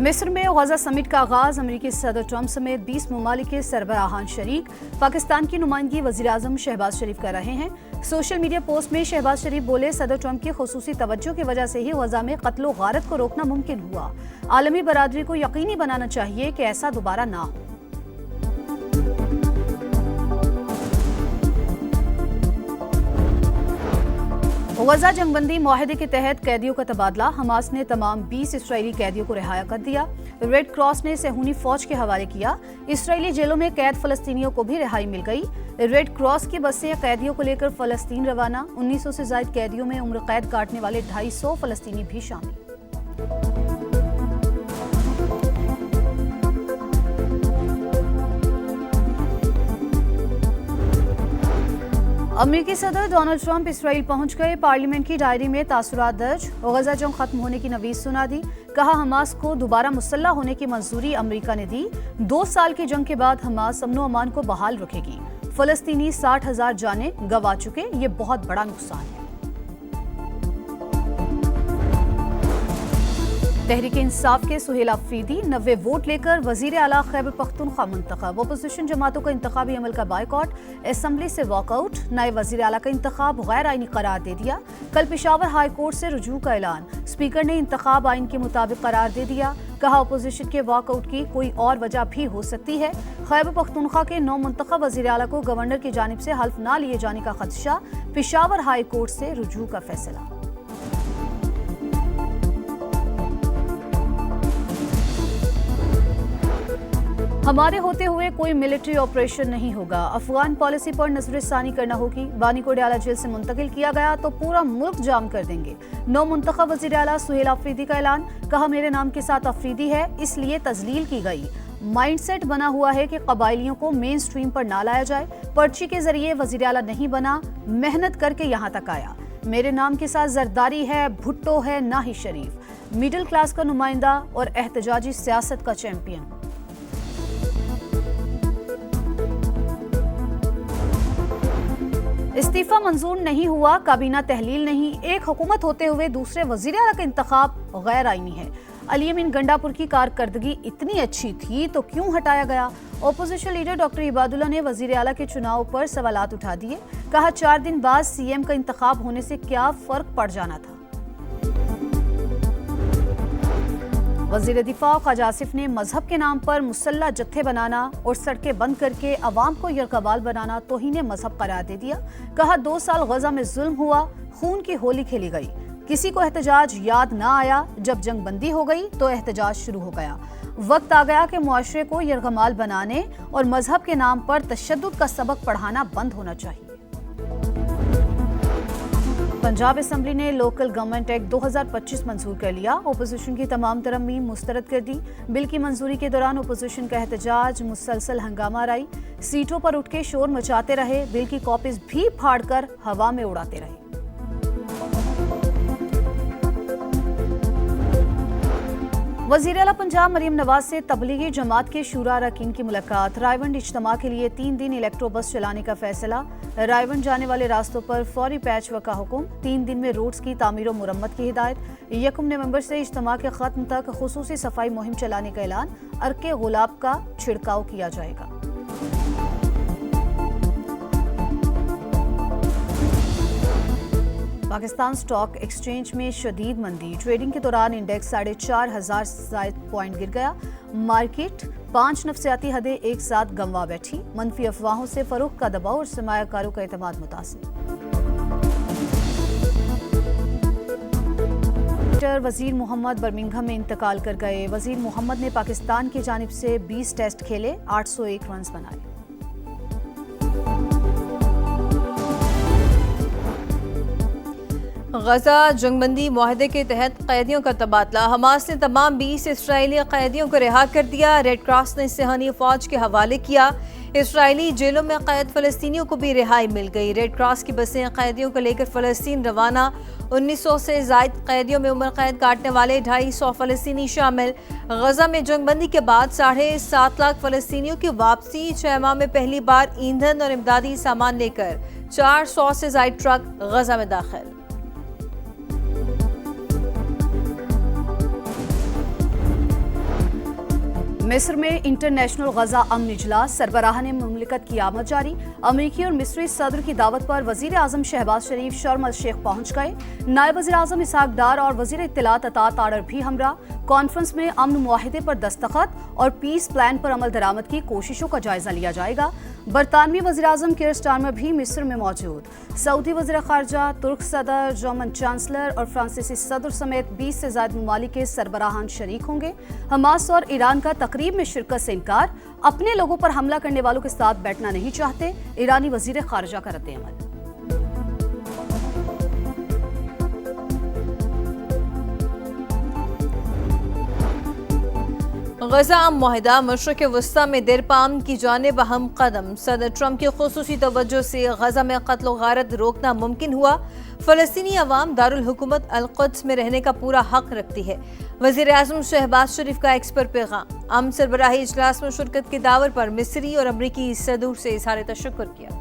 मिस्र में गजा समिट का आगाज। अमेरिकी सदर ट्रंप समेत 20 ममालिक के सरबराहान शरीक। पाकिस्तान की नुमाइंदगी वज़ीर-ए-आज़म शहबाज शरीफ कर रहे हैं। सोशल मीडिया पोस्ट में शहबाज शरीफ बोले, सदर ट्रंप की खुसूसी तवज्जो की वजह से ही गजा में कत्लो गारत को रोकना मुमकिन हुआ। आलमी बरादरी को यकीनी बनाना चाहिए कि ऐसा दोबारा ना हो। गजा जंगबंदी मुआहदे के तहत कैदियों का तबादला। हमास ने तमाम 20 इसराइली कैदियों को रिहाया कर दिया। रेड क्रॉस ने सेहूनी फौज के हवाले किया। इसराइली जेलों में कैद फलस्तीनियों को भी रिहाई मिल गई। रेड क्रॉस की बसें कैदियों को लेकर फलस्तीन रवाना। 1900 से ज्यादा कैदियों में उम्र कैद काटने वाले 250 फलस्तीनी भी शामिल। अमेरिकी सदर डोनाल्ड ट्रंप इसराइल पहुंच गए। पार्लियामेंट की डायरी में तासुरात दर्ज। गजा जंग खत्म होने की नवीज सुना दी। कहा, हमास को दोबारा मुसल्ला होने की मंजूरी अमेरिका ने दी। 2 साल की जंग के बाद हमास अमनो अमान को बहाल रखेगी। फलस्तीनी 60,000 जाने गंवा चुके। ये बहुत बड़ा नुकसान है। तहरीक इंसाफ के सुहेल अफरीदी 90 वोट लेकर वजीर आला खैबर पख्तूनख्वा मुंतखब। अपोजिशन जमातों का इंतखाबी अमल का बायकॉट। असेंबली से वॉकआउट। नए वजीर आला का इंतखाब गैर आईनी करार दे दिया। कल पेशावर हाई कोर्ट से रुजू का ऐलान। स्पीकर ने इंतखाब आइन के मुताबिक करार दे दिया। कहा, अपोजिशन के वॉकआउट की कोई और वजह भी हो सकती है। खैबर पख्तूनख्वा के 9 मुंतखब वजीर आला को गवर्नर की जानिब से हल्फ न लिए जाने का खदशा। पेशावर हाई कोर्ट से रुजू का फैसला। हमारे होते हुए कोई मिलिट्री ऑपरेशन नहीं होगा। अफगान पॉलिसी पर नजरसानी करना होगी। बानी को डयाला जेल से मुंतकिल किया गया तो पूरा मुल्क जाम कर देंगे। 9 मुंतखब वजीर आला सुहेल अफरीदी का ऐलान। कहा, मेरे नाम के साथ अफरीदी है इसलिए तजलील की गई। माइंडसेट बना हुआ है कि कबायलियों को मेन स्ट्रीम पर ना लाया जाए। पर्ची के जरिए वजीर आला नहीं बना, मेहनत करके यहाँ तक आया। मेरे नाम के साथ जरदारी है, भुट्टो है, ना ही शरीफ। मिडिल क्लास का नुमाइंदा और एहतजाजी सियासत का चैंपियन। इस्तीफा मंजूर नहीं हुआ। काबीना तहलील नहीं। एक हुकूमत होते हुए दूसरे वजीर आला का इंतखाब गैर आईनी है। अली अमीन गंडापुर की कारकर्दगी इतनी अच्छी थी तो क्यों हटाया गया। ओपोजिशन लीडर डॉक्टर इबादुल्ला ने वजीर आला के चुनाव पर सवालात उठा दिए। कहा, 4 दिन बाद सीएम का इंतखाब होने से क्या फर्क पड़ जाना था। वजीर दिफा ख्वाजा आसिफ ने मजहब के नाम पर मुसल्ला जत्थे बनाना और सड़कें बंद करके अवाम को यरगबाल बनाना तौहीन मजहब करार दे दिया। कहा, 2 साल गजा में जुल्म हुआ, खून की होली खेली गई। किसी को एहतजाज याद ना आया। जब जंग बंदी हो गई तो एहतजाज शुरू हो गया। वक्त आ गया कि मुआशरे को यरगमाल बनाने और मजहब के नाम पर तशद्दुद का सबक पढ़ाना बंद होना चाहिए। पंजाब असेंबली ने लोकल गवर्नमेंट एक्ट 2025 मंजूर कर लिया। ओपोजिशन की तमाम तरमीम मुस्तरद कर दी। बिल की मंजूरी के दौरान ओपोजिशन का एहतजाज, मुसलसल हंगामा राई, सीटों पर उठ के शोर मचाते रहे। बिल की कॉपीज भी फाड़कर हवा में उड़ाते रहे। वज़ीर आला पंजाब मरियम नवाज से तबलीगी जमात के शूरा अरकान की मुलाकात। रायवंड इज्तिमा के लिए 3 दिन इलेक्ट्रो बस चलाने का फैसला। रायवंड जाने वाले रास्तों पर फौरी पैचवर्क का हुक्म। 3 दिन में रोड्स की तामीर और मुरम्मत की हिदायत। 1 नवंबर से इज्तिमा के खत्म तक खुसूसी सफाई मुहिम चलाने का ऐलान। अर्के गुलाब का छिड़काव किया जाएगा। पाकिस्तान स्टॉक एक्सचेंज में शदीद मंदी। ट्रेडिंग के दौरान इंडेक्स 4,500 पॉइंट गिर गया। मार्केट 5 नफसियाती हदें एक साथ गंवा बैठी। मनफी अफवाहों से फरोख्त का दबाव और सरमायाकारों का एतमाद मुतासिर। वजीर मोहम्मद बर्मिंघम में इंतकाल कर गए। वजीर मोहम्मद ने पाकिस्तान की जानिब से 20 टेस्ट खेले, 801 रन बनाए। गजा जंगबंदी मुआहदे के तहत कैदियों का तबादला। हमास ने तमाम 20 इसराइली कैदियों को रिहा कर दिया। रेड क्रॉस ने सेहनी फौज के हवाले किया। इसराइली जेलों में कैद फलस्तीनियों को भी रिहाई मिल गई। रेड क्रॉस की बसें कैदियों को लेकर फलस्तीन रवाना। 1900 से ज्यादा कैदियों में उम्र कैद काटने वाले 250 फलस्तीनी शामिल। गजा में जंगबंदी के बाद 7.5 लाख फलस्तीनियों की वापसी। 6 माह में पहली बार ईंधन और इमदादी सामान लेकर 400 से ज्यादा ट्रक गजा में दाखिल। मिस्र में इंटरनेशनल गजा अमन इजलास, सरबराह ने मुमलिकत की आमद जारी। अमरीकी और मिस्री सदर की दावत पर वजीर आजम शहबाज शरीफ शर्म अल शेख पहुंच गए। नायब वजीर आजम इसहाक डार और वजीर इत्तलात अतात आडर भी हमरा। कॉन्फ्रेंस में अमन मुआहिदे पर दस्तखत और पीस प्लान पर अमल दरामद की कोशिशों का जायजा लिया जाएगा। बरतानवी वजीर आजम कीर स्टारमर भी मिस्र में मौजूद। सऊदी वजीर खारजा, तुर्क सदर, जर्मन चांसलर और फ्रांसीसी सदर समेत 20 से ज्यादा ममालिक के सरबराहान शरीक होंगे। हमास और ईरान का तकरीब में शिरकत से इनकार। अपने लोगों पर हमला करने वालों के साथ बैठना नहीं चाहते, ईरानी वजीर खारजा का रद्द-ए-अमल। गजा मुआहिदा मशरक़ वस्ता में देरपाम की जानिब अहम कदम। सदर ट्रंप की खुसूसी तवज्जो से गजा में कत्ल व गारत रोकना मुमकिन हुआ। फ़लस्तीनी अवाम दारुल हुकूमत अल-कुद्स में रहने का पूरा हक रखती है। वज़ीर आज़म शहबाज शरीफ का एक्स पर पैगाम। अमन सरबराही इजलास में शिरकत की दावत पर मिस्री और अमरीकी सदर से इज़हार तशक्कुर किया।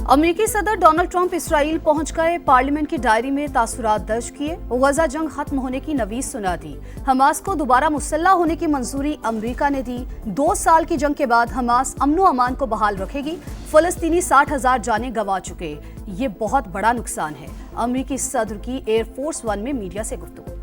अमेरिकी सदर डोनाल्ड ट्रंप इसराइल पहुंच गए। पार्लियामेंट की डायरी में तासुरात दर्ज किए। गजा जंग खत्म होने की नवीज सुना दी। हमास को दोबारा मुसल्ला होने की मंजूरी अमेरिका ने दी। 2 साल की जंग के बाद हमास अमनो अमान को बहाल रखेगी। फलस्तीनी 60,000 जानें गंवा चुके। ये बहुत बड़ा नुकसान है। अमेरिकी सदर की एयरफोर्स 1 में मीडिया से गुफ्तगू।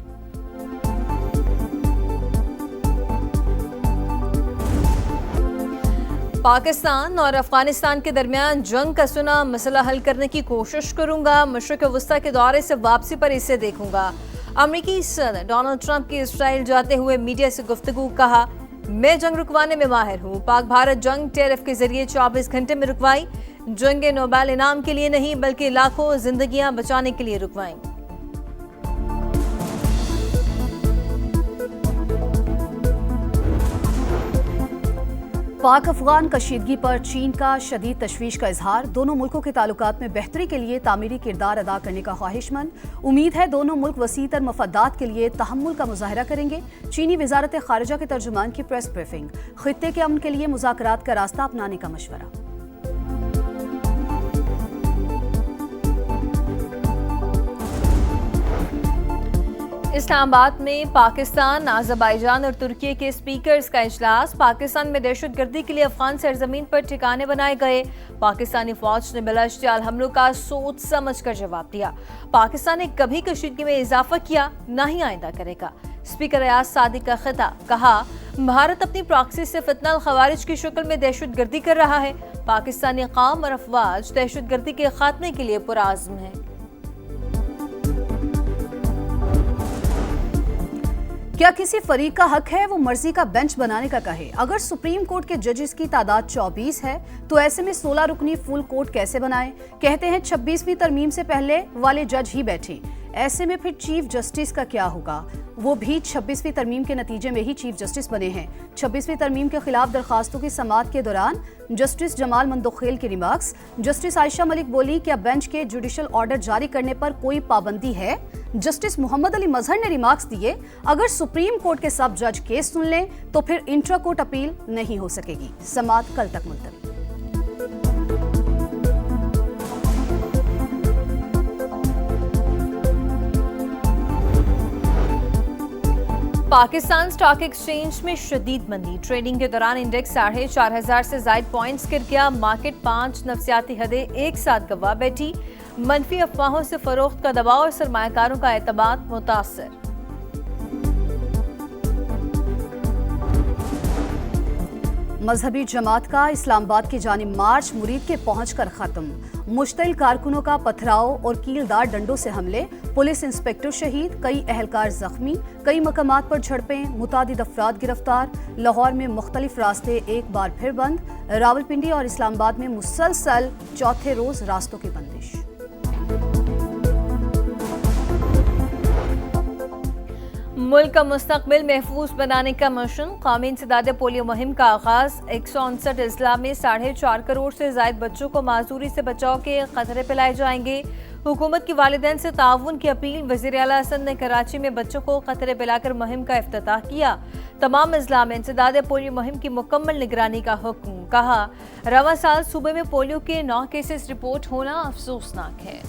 पाकिस्तान और अफगानिस्तान के दरमियान जंग का सुना मसला हल करने की कोशिश करूंगा। मशरक़ वस्ता के दौरे से वापसी पर इसे देखूंगा। अमेरिकी सदर डोनाल्ड ट्रंप की इसराइल जाते हुए मीडिया से गुफ्तगू। कहा, मैं जंग रुकवाने में माहिर हूँ। पाक भारत जंग टेरिफ के जरिए 24 घंटे में रुकवाई। जंग नोबेल इनाम के लिए नहीं बल्कि लाखों जिंदगियां बचाने के लिए रुकवाई। पाक अफगान कशीदगी पर चीन का शदीद तशवीश का इजहार। दोनों मुल्कों के ताल्लुकात में बेहतरी के लिए तामीरी किरदार अदा करने का ख्वाहिशमंद। उम्मीद है दोनों मुल्क वसीतर मफादात के लिए तहम्मुल का मुजाहरा करेंगे। चीनी वजारत खारिजा के तर्जुमान की प्रेस ब्रीफिंग। खित्ते के अमन के लिए मुज़ाकरात का रास्ता अपनाने का मशवरा। इस्लामाबाद में पाकिस्तान, अज़रबैजान और तुर्की के स्पीकर्स का इजलास। पाकिस्तान में दहशतगर्दी के लिए अफगान सरजमीन पर ठिकाने बनाए गए। पाकिस्तानी फौज ने बिलाश्तियाल हमलों का सोच समझ कर जवाब दिया। पाकिस्तान ने कभी कशीदगी में इजाफा किया, न ही आइंदा करेगा। स्पीकर अयाज सादिक का खिताब। कहा, भारत अपनी प्रॉक्सी से फितना खवारिज की शक्ल में दहशतगर्दी कर रहा है। पाकिस्तानी कौम और अफवाज दहशतगर्दी के खात्मे के लिए पुरआज़्म है। क्या किसी फरीक का हक है वो मर्जी का बेंच बनाने का कहे? अगर सुप्रीम कोर्ट के जजेस की तादाद 24 है तो ऐसे में 16 रुकनी फुल कोर्ट कैसे बनाएं? कहते हैं 26वीं तरमीम से पहले वाले जज ही बैठे। ऐसे में फिर चीफ जस्टिस का क्या होगा? वो भी 26वीं तरमीम के नतीजे में ही चीफ जस्टिस बने हैं। 26वीं तरमीम के खिलाफ दरखास्तों की समाअत के दौरान जस्टिस जमाल मंदोखेल के रिमार्क्स। जस्टिस आयशा मलिक बोली, क्या बेंच के जुडिशल ऑर्डर जारी करने पर कोई पाबंदी है? जस्टिस मोहम्मद अली मजहर ने रिमार्क्स दिए, अगर सुप्रीम कोर्ट के सब जज केस सुन लें तो फिर इंट्रा कोर्ट अपील नहीं हो सकेगी। समाअत कल तक मुलतवी। पाकिस्तान स्टॉक एक्सचेंज में शदीद मंदी। ट्रेडिंग के दौरान इंडेक्स 4,500 से ज्यादा पॉइंट्स गिर गया। मार्केट 5 नफसियाती हदें एक साथ गंवा बैठी। मनफी अफवाहों से फरोख्त का दबाव और सरमायाकारों का एतमाद मुतासर। मजहबी जमात का इस्लामाबाद की जानिब मार्च मुरीद के पहुंचकर खत्म। मुश्तिल कारकुनों का पथराव और कीलदार डंडों से हमले। पुलिस इंस्पेक्टर शहीद, कई अहलकार जख्मी। कई मकामात पर झड़पें, मुतादिद अफराद गिरफ्तार। लाहौर में मुख्तलिफ रास्ते एक बार फिर बंद। रावलपिंडी और इस्लामाबाद में मुसलसल चौथे रोज रास्तों की बंदिश। मुल्क का मुस्तकबिल महफूज बनाने का मिशन। कौमी इंसदाद पोलियो मुहिम का आगाज। 159 अजला में 4.5 करोड़ से ज्यादा बच्चों को माजूरी से बचाव के खतरे पिलाए जाएंगे। हुकूमत की वालिदैन से ताउन की अपील। वज़ीर आला हसन ने कराची में बच्चों को खतरे पिलाकर मुहिम का इफ्तिताह किया। तमाम अजला में इंसदाद पोलियो मुहिम की मुकम्मल निगरानी का हुक्म। कहा, रवा साल सूबे में पोलियो के 9 केसेस रिपोर्ट होना अफसोसनाक है।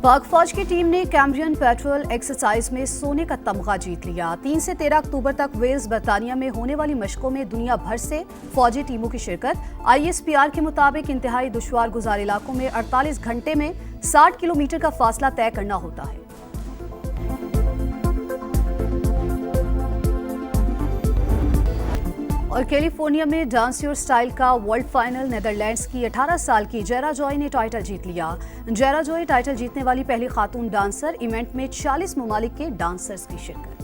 पाक फौज की टीम ने कैम्ब्रियन पेट्रोल एक्सरसाइज में सोने का तमगा जीत लिया। 3 से 13 अक्टूबर तक वेल्स बर्तानिया में होने वाली मशकों में दुनिया भर से फौजी टीमों की शिरकत। ISPR के मुताबिक इंतहाई दुश्वार गुजार इलाकों में 48 घंटे में 60 किलोमीटर का फासला तय करना होता है। और कैलिफोर्निया में डांस योर स्टाइल का वर्ल्ड फाइनल नीदरलैंड्स की 18 साल की जेरा जॉय ने टाइटल जीत लिया। जेरा जॉय टाइटल जीतने वाली पहली खातून डांसर। इवेंट में 40 ममालिक के डांसर्स की शिरकत।